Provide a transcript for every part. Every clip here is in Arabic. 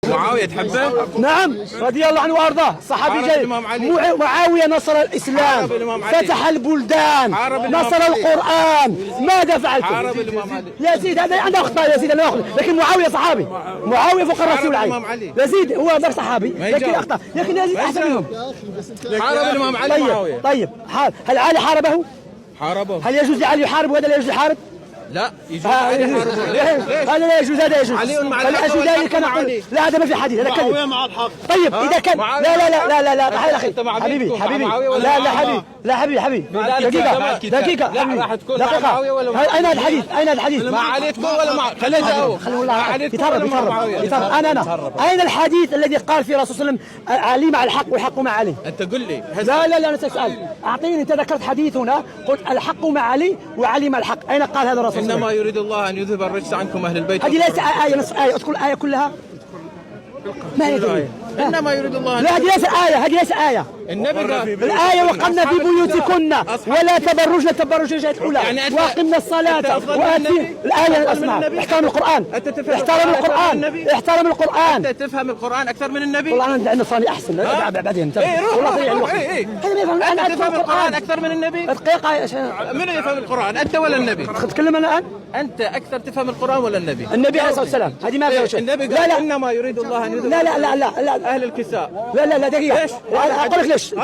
معاوية تحبه؟ نعم رضي الله عنه وارضاه، صحابي جليل. معاوية نصر الاسلام، فتح البلدان، نصر القرآن. ماذا فعلتم؟ حارب الامام علي. يا سيدي هذا عنده اخطاء يا سيدي، انا اخذ، لكن معاوية صحابي، معاوية فوق الرسول عليه. يزيد هو غير صحابي لكن اخطاء، لكن يزيد احسن منهم. حارب الامام علي معاوية. طيب هل علي حاربه؟ حاربه. هل يجوز لعلي يحارب وهذا لا يجوز يحارب؟ لا يجوز علي يحاربه. ليش؟ هذا لا يجوز، هذا يجوز. علي مع فلأجل ذلك نقول لا، هذا ما في حديث، هذا كذب. مع الحق. طيب اذا كان لا لا لا لا لا لا اخي حبيبي لا لا حبيبي لا حبيبي دقيقة أين الحديث؟ أين الحديث؟ مع علي تكون ولا مع خليه يتهرب. أنا أين الحديث الذي قال فيه الرسول صلى الله عليه وسلم علي مع الحق والحق مع علي؟ أنت قل لي. لا أنا سأسأل، أعطيني. أنت ذكرت حديث هنا قلت الحق مع علي وعلي مع الحق، أين قال هذا الرسول؟ إنما يريد الله أن يذهب الرجس عنكم أهل البيت. هذه ليس آية، نصف آية، اذكر الآية كلها. ما هي دليل؟ إنما يريد الله. لا هذه ليس آية، هذه ليس آية. النبي قال الآية وقمنا في بيوتكن ولا تبرجن تبرج الجاهلية الأولى وأقمنا الصلاة وآتينا. الآية اسمع، احترم القرآن، احترم القرآن، احترم القرآن. أنت تفهم القرآن أكثر من النبي؟ والله أنا نصراني أحسن بعدين. والله ضيع الوقت. أنت تفهم القرآن أكثر من النبي؟ دقيقة. من يفهم القرآن، أنت ولا النبي؟ تتكلم أنا الآن؟ أنت أكثر تفهم القرآن ولا النبي؟ النبي عليه الصلاة والسلام. هذه ما فيها شيء. النبي قال إنما يريد الله أن يذهب. لا أهل الكساء. لا دقيقة. أقول لك ليش.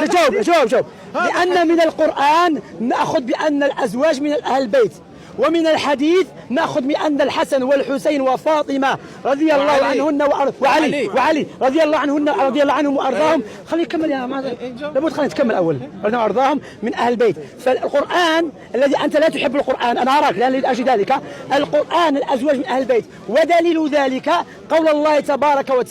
جاوب. لأن من القرآن نأخذ بأن الأزواج من أهل البيت، ومن الحديث نأخذ بأن الحسن والحسين وفاطمة رضي الله عنهن وعلي رضي الله عنهم وأرضاهم. خليني أكمل يا معاذ، لابد خليني أتكمل أول. وأرضاهم من أهل البيت. فالقرآن الذي أنت لا تحب القرآن، أنا أراك لأن لأجل ذلك القرآن الأزواج من أهل البيت، ودليل ذلك قول الله تبارك وتعالى.